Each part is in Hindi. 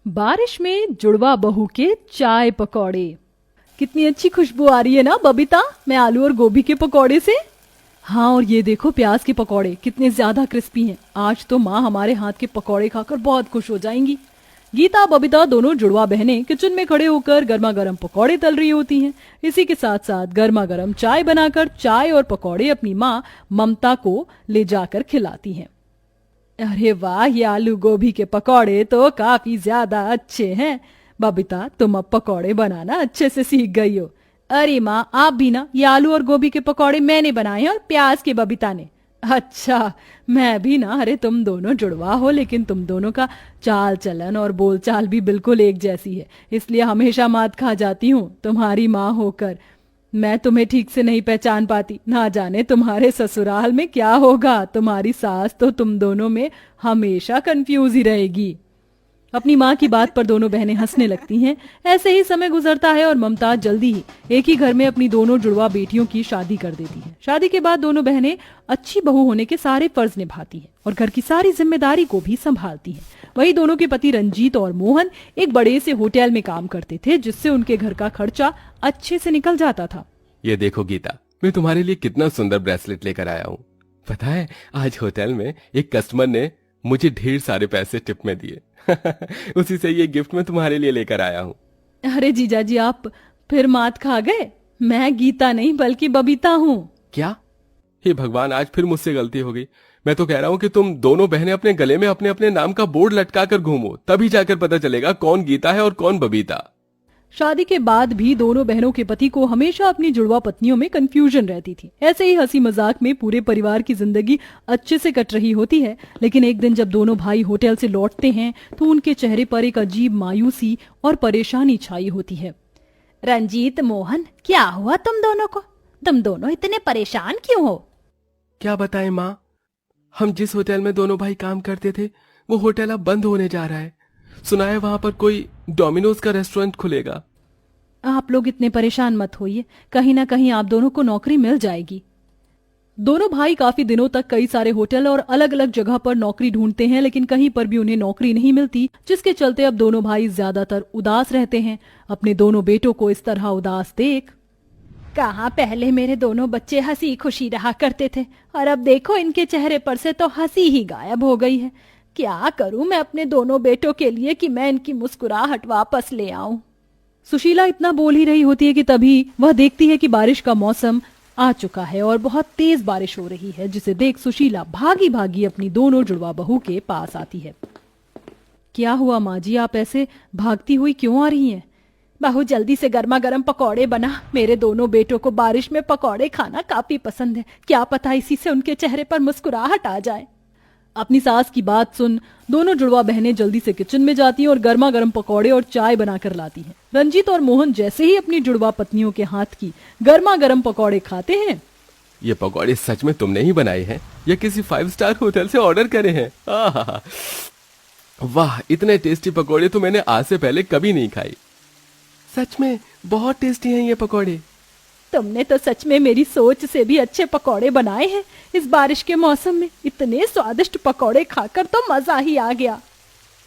बारिश में जुड़वा बहू के चाय पकौड़े। कितनी अच्छी खुशबू आ रही है ना बबीता, मैं आलू और गोभी के पकौड़े से। हाँ, और ये देखो प्याज के पकौड़े कितने ज्यादा क्रिस्पी हैं। आज तो माँ हमारे हाथ के पकौड़े खाकर बहुत खुश हो जाएंगी। गीता बबीता दोनों जुड़वा बहनें किचन में खड़े होकर गर्मा गर्म पकौड़े तल रही होती हैं। इसी के साथ साथ गर्मा गर्म चाय बनाकर चाय और पकौड़े अपनी माँ ममता को ले जाकर खिलाती हैं। अरे वाह, ये आलू गोभी के पकौड़े तो काफी ज्यादा अच्छे हैं। बबीता, तुम अब पकौड़े बनाना अच्छे से सीख गई हो। अरे माँ, आप भी ना, ये आलू और गोभी के पकौड़े मैंने बनाए हैं और प्याज के बबीता ने। अच्छा, मैं भी ना। अरे तुम दोनों जुड़वा हो, लेकिन तुम दोनों का चाल चलन और बोलचाल भी बिल्कुल एक जैसी है, इसलिए हमेशा मात खा जाती हूँ तुम्हारी माँ होकर। मैं तुम्हें ठीक से नहीं पहचान पाती। ना जाने तुम्हारे ससुराल में क्या होगा। तुम्हारी सास तो तुम दोनों में हमेशा कंफ्यूज ही रहेगी। अपनी माँ की बात पर दोनों बहनें हंसने लगती हैं। ऐसे ही समय गुजरता है और ममता जल्दी ही एक ही घर में अपनी दोनों जुड़वा बेटियों की शादी कर देती है। शादी के बाद दोनों बहनें अच्छी बहू होने के सारे फर्ज निभाती हैं और घर की सारी जिम्मेदारी को भी संभालती हैं। वही दोनों के पति रंजीत और मोहन एक बड़े से होटल में काम करते थे, जिससे उनके घर का खर्चा अच्छे से निकल जाता था। ये देखो गीता, मैं तुम्हारे लिए कितना सुंदर ब्रेसलेट लेकर आया हूँ। पता है, आज होटल में एक कस्टमर ने मुझे ढेर सारे पैसे टिप में दिए। उसी से ये गिफ्ट मैं तुम्हारे लिए लेकर आया हूँ। अरे जीजा जी, आप फिर मात खा गए। मैं गीता नहीं बल्कि बबीता हूँ। क्या? हे भगवान, आज फिर मुझसे गलती हो गई। मैं तो कह रहा हूँ कि तुम दोनों बहनें अपने गले में अपने अपने नाम का बोर्ड लटका कर घूमो, तभी जाकर पता चलेगा कौन गीता है और कौन बबीता। शादी के बाद भी दोनों बहनों के पति को हमेशा अपनी जुड़वा पत्नियों में कंफ्यूजन रहती थी। ऐसे ही हंसी मजाक में पूरे परिवार की जिंदगी अच्छे से कट रही होती है। लेकिन एक दिन जब दोनों भाई होटल से लौटते हैं तो उनके चेहरे पर एक अजीब मायूसी और परेशानी छाई होती है। रंजीत, मोहन, क्या हुआ तुम दोनों को? तुम दोनों इतने परेशान क्यों हो? क्या बताएं माँ, हम जिस होटल में दोनों भाई काम करते थे वो होटल अब बंद होने जा रहा है। सुना है वहां पर कोई डोमिनोज का रेस्टोरेंट खुलेगा। आप लोग इतने परेशान मत होइए, कहीं ना कहीं आप दोनों को नौकरी मिल जाएगी। दोनों भाई काफी दिनों तक कई सारे होटल और अलग अलग जगह पर नौकरी ढूंढते हैं, लेकिन कहीं पर भी उन्हें नौकरी नहीं मिलती, जिसके चलते अब दोनों भाई ज्यादातर उदास रहते हैं। अपने दोनों बेटों को इस तरह उदास देख, कहाँ पहले मेरे दोनों बच्चे हंसी खुशी रहा करते थे और अब देखो इनके चेहरे पर से तो हंसी ही गायब हो गई है। क्या करूं मैं अपने दोनों बेटों के लिए कि मैं इनकी मुस्कुराहट वापस ले आऊं। सुशीला इतना बोल ही रही होती है कि तभी वह देखती है कि बारिश का मौसम आ चुका है और बहुत तेज बारिश हो रही है, जिसे देख सुशीला भागी भागी अपनी दोनों जुड़वा बहू के पास आती है। क्या हुआ माँ जी, आप ऐसे भागती हुई क्यों आ रही हैं? बहू, जल्दी से गर्मा गर्म पकौड़े बना। मेरे दोनों बेटों को बारिश में पकौड़े खाना काफी पसंद है। क्या पता इसी से उनके चेहरे पर मुस्कुराहट आ जाए। अपनी सास की बात सुन दोनों जुड़वा बहनें जल्दी से किचन में जाती हैं और गर्मा गर्म पकौड़े और चाय बनाकर लाती हैं। रंजीत और मोहन जैसे ही अपनी जुड़वा पत्नियों के हाथ की गर्मा गर्म पकौड़े खाते हैं। ये पकौड़े सच में तुमने ही बनाए हैं या किसी 5 स्टार होटल से ऑर्डर करे हैं? वाह, इतने टेस्टी पकौड़े तो मैंने आज से पहले कभी नहीं खाई। सच में बहुत टेस्टी हैं ये पकौड़े। तुमने तो सच में मेरी सोच से भी अच्छे पकौड़े बनाए हैं। इस बारिश के मौसम में इतने स्वादिष्ट पकौड़े खाकर तो मजा ही आ गया।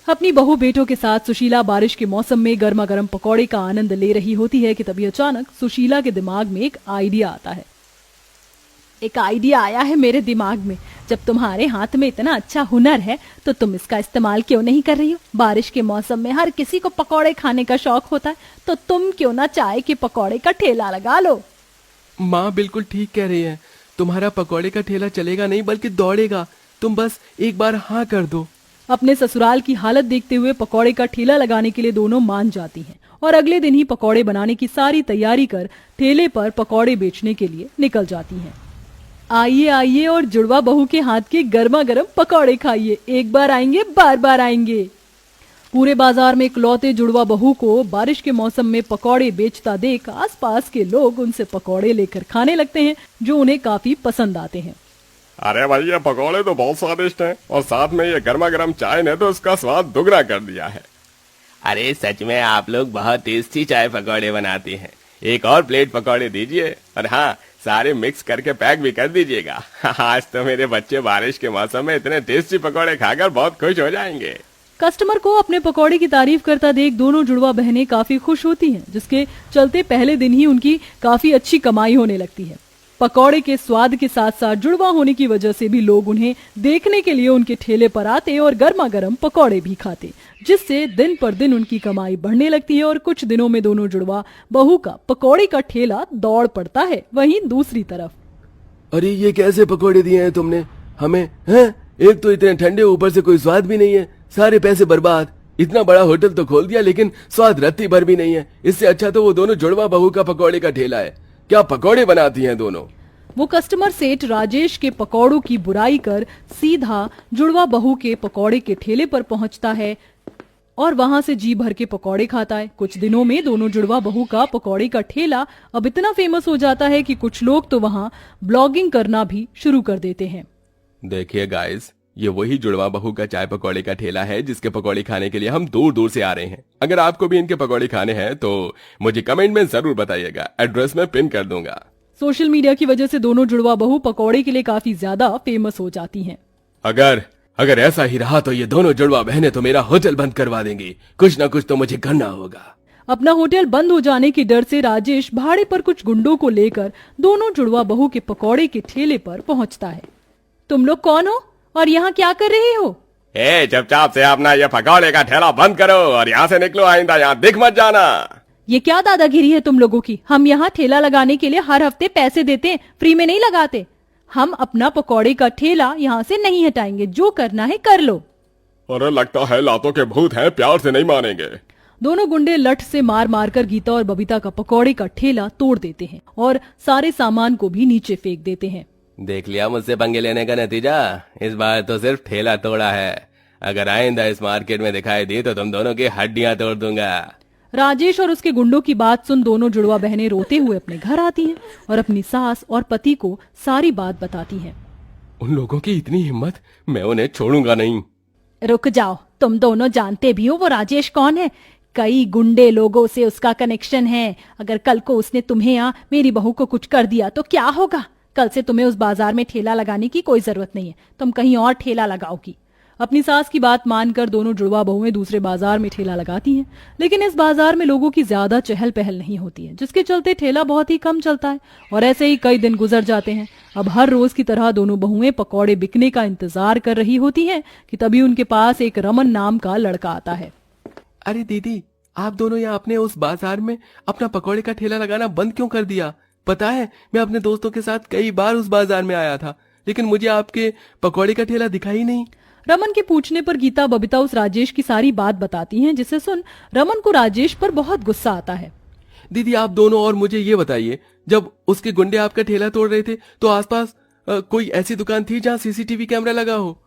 अपनी बहू बेटों के साथ सुशीला बारिश के मौसम में गर्मा गर्म पकौड़े का आनंद ले रही होती है कि तभी अचानक सुशीला के दिमाग में एक आइडिया आता है। एक आइडिया आया है मेरे दिमाग में। जब तुम्हारे हाथ में इतना अच्छा हुनर है तो तुम इसका इस्तेमाल क्यों नहीं कर रही हो? बारिश के मौसम में हर किसी को पकौड़े खाने का शौक होता है, तो तुम क्यों ना चाय के पकौड़े का ठेला लगा लो। माँ बिल्कुल ठीक कह रही है। तुम्हारा पकौड़े का ठेला चलेगा नहीं बल्कि दौड़ेगा। तुम बस एक बार हाँ कर दो। अपने ससुराल की हालत देखते हुए पकौड़े का ठेला लगाने के लिए दोनों मान जाती हैं और अगले दिन ही पकौड़े बनाने की सारी तैयारी कर ठेले पर पकौड़े बेचने के लिए निकल जाती हैं। आइए आइए और जुड़वा बहू के हाथ के गर्मा गर्म पकौड़े खाइए। एक बार आएंगे बार बार आएंगे। पूरे बाजार में इकलौते जुड़वा बहू को बारिश के मौसम में पकौड़े बेचता देख आसपास के लोग उनसे पकौड़े लेकर खाने लगते हैं, जो उन्हें काफी पसंद आते हैं। अरे भाई, ये पकौड़े तो बहुत स्वादिष्ट हैं और साथ में ये गर्मा गर्म चाय ने तो इसका स्वाद दुगना कर दिया है। अरे सच में आप लोग बहुत टेस्टी चाय पकौड़े बनाते हैं। एक और प्लेट पकौड़े दीजिए और हाँ, सारे मिक्स करके पैक भी कर दीजिएगा। आज तो मेरे बच्चे बारिश के मौसम में इतने टेस्टी पकौड़े खाकर बहुत खुश हो जाएंगे। कस्टमर को अपने पकौड़े की तारीफ करता देख दोनों जुड़वा बहनें काफी खुश होती हैं, जिसके चलते पहले दिन ही उनकी काफी अच्छी कमाई होने लगती है। पकौड़े के स्वाद के साथ साथ जुड़वा होने की वजह से भी लोग उन्हें देखने के लिए उनके ठेले पर आते और गर्मा गर्म पकौड़े भी खाते, जिससे दिन पर दिन उनकी कमाई बढ़ने लगती है और कुछ दिनों में दोनों जुड़वा बहू का पकौड़े का ठेला दौड़ पड़ता है। वहीं दूसरी तरफ, अरे ये कैसे पकौड़े दिए हैं तुमने हमें, हैं? एक तो इतने ठंडे, ऊपर से कोई स्वाद भी नहीं है, सारे पैसे बर्बाद। इतना बड़ा होटल तो खोल दिया लेकिन स्वाद रत्ती भर भी नहीं है। इससे अच्छा तो वो दोनों जुड़वा बहू का पकौड़े का ठेला है। क्या पकौड़े बनाती हैं दोनों। वो कस्टमर सेठ राजेश के पकौड़ों की बुराई कर सीधा जुड़वा बहू के पकौड़े के ठेले पर पहुंचता है और वहां से जी भर के पकौड़े खाता है। कुछ दिनों में दोनों जुड़वा बहू का पकौड़े का ठेला अब इतना फेमस हो जाता है कि कुछ लोग तो वहां ब्लॉगिंग करना भी शुरू कर देते हैं। देखिए गाइस, ये वही जुड़वा बहू का चाय पकौड़े का ठेला है जिसके पकौड़े खाने के लिए हम दूर दूर से आ रहे हैं। अगर आपको भी इनके पकौड़े खाने हैं तो मुझे कमेंट में जरूर बताइएगा, एड्रेस में पिन कर दूंगा। सोशल मीडिया की वजह से दोनों जुड़वा बहू पकौड़े के लिए काफी ज्यादा फेमस हो जाती हैं। अगर ऐसा ही रहा तो ये दोनों जुड़वा बहनें तो मेरा होटल बंद करवा देंगी। कुछ ना कुछ तो मुझे करना होगा। अपना होटल बंद हो जाने के डर से राजेश भाड़े पर कुछ गुंडों को लेकर दोनों जुड़वा बहू के पकौड़े के ठेले पर पहुंचता है। तुम लोग कौन हो और यहाँ क्या कर रहे हो? चुपचाप से अपना ये पकौड़े का ठेला बंद करो और यहाँ से निकलो, आइंदा यहाँ दिख मत जाना। ये क्या दादागिरी है तुम लोगों की? हम यहाँ ठेला लगाने के लिए हर हफ्ते पैसे देते हैं, फ्री में नहीं लगाते। हम अपना पकौड़े का ठेला यहाँ से नहीं हटाएंगे, जो करना है कर लो। अरे लगता है लातों के भूत हैं, प्यार से नहीं मानेंगे। दोनों गुंडे लठ से मार मार कर गीता और बबीता का पकौड़े का ठेला तोड़ देते हैं और सारे सामान को भी नीचे फेंक देते हैं। देख लिया मुझसे पंगे लेने का नतीजा। इस बार तो सिर्फ ठेला तोड़ा है, अगर आइंदा इस मार्केट में दिखाई दी तो तुम दोनों की हड्डियां तोड़ दूंगा। राजेश और उसके गुंडों की बात सुन दोनों जुड़वा बहनें रोते हुए अपने घर आती हैं और अपनी सास और पति को सारी बात बताती हैं। उन लोगों की इतनी हिम्मत, मैं उन्हें छोड़ूंगा नहीं। रुक जाओ, तुम दोनों जानते भी हो वो राजेश कौन है। कई गुंडे लोगों से उसका कनेक्शन है। अगर कल को उसने तुम्हें या मेरी बहू को कुछ कर दिया तो क्या होगा? कल से तुम्हें उस बाजार में ठेला लगाने की कोई जरूरत नहीं है, तुम कहीं और ठेला लगाओगी। अपनी सास की बात मानकर दोनों जुड़वा बहुएं दूसरे बाजार में ठेला लगाती हैं, लेकिन इस बाजार में लोगों की ज्यादा चहल पहल नहीं होती है, जिसके चलते ठेला बहुत ही कम चलता है और ऐसे ही कई दिन गुजर जाते हैं। अब हर रोज की तरह दोनों बहुएं पकौड़े बिकने का इंतजार कर रही होती हैं कि तभी उनके पास एक रमन नाम का लड़का आता है। अरे दीदी, आप दोनों यहाँ अपने उस बाजार में अपना पकौड़े का ठेला लगाना बंद क्यों कर दिया? पता है, मैं अपने दोस्तों के साथ कई बार उस बाजार में आया था, लेकिन मुझे आपके पकौड़े का ठेला दिखा ही नहीं। रमन के पूछने पर गीता बबीता उस राजेश की सारी बात बताती हैं, जिसे सुन रमन को राजेश पर बहुत गुस्सा आता है। दीदी, आप दोनों और मुझे ये बताइए, जब उसके गुंडे आपका ठेला तोड़ रहे थे तो आसपास कोई ऐसी दुकान थी जहाँ सीसीटीवी कैमरा लगा हो?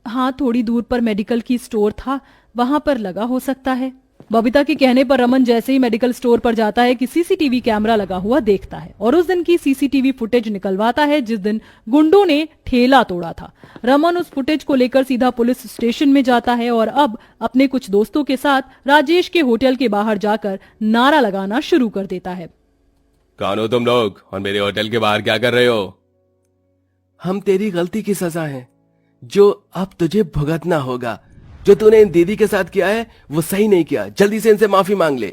हाँ, थोड़ी दूर पर मेडिकल की स्टोर था, वहां पर लगा हो सकता है। बबीता के कहने पर रमन जैसे ही मेडिकल स्टोर पर जाता है कि सीसीटीवी कैमरा लगा हुआ देखता है और उस दिन की सीसीटीवी फुटेज निकलवाता है जिस दिन गुंडों ने ठेला तोड़ा था। रमन उस फुटेज को लेकर सीधा पुलिस स्टेशन में जाता है और अब अपने कुछ दोस्तों के साथ राजेश के होटल के बाहर जाकर नारा लगाना शुरू कर देता है। कौन हो तुम लोग और मेरे होटल के बाहर क्या कर रहे हो? हम तेरी गलती की सजा हैं, जो अब तुझे भुगतना होगा। जो तूने इन दीदी के साथ किया है वो सही नहीं किया, जल्दी से इनसे माफी मांग ले।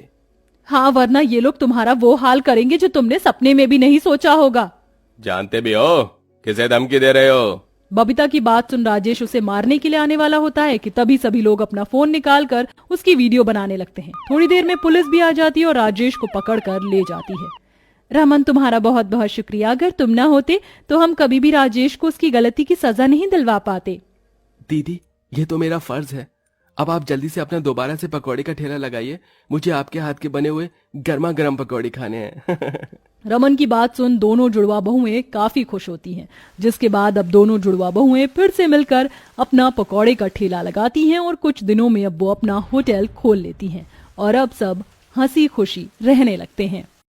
हाँ, वरना ये लोग तुम्हारा वो हाल करेंगे जो तुमने सपने में भी नहीं सोचा होगा। जानते भी हो किसे धमकी दे रहे हो? बबीता की बात सुन राजेश उसे मारने के लिए आने वाला होता है कि तभी सभी लोग अपना फोन निकालकर उसकी वीडियो बनाने लगते हैं। थोड़ी देर में पुलिस भी आ जाती है और राजेश को पकड़कर ले जाती है। रमन, तुम्हारा बहुत बहुत शुक्रिया। अगर तुम ना होते तो हम कभी भी राजेश को उसकी गलती की सजा नहीं दिलवा पाते। दीदी, ये तो मेरा फर्ज है। अब आप जल्दी से अपना दोबारा से पकौड़े का ठेला लगाइए, मुझे आपके हाथ के बने हुए गर्मा गर्म पकौड़े खाने हैं। रमन की बात सुन दोनों जुड़वा बहुएं काफी खुश होती हैं, जिसके बाद अब दोनों जुड़वा बहुएं फिर से मिलकर अपना पकौड़े का ठेला लगाती हैं और कुछ दिनों में अब वो अपना होटल खोल लेती हैं और अब सब हंसी खुशी रहने लगते हैं।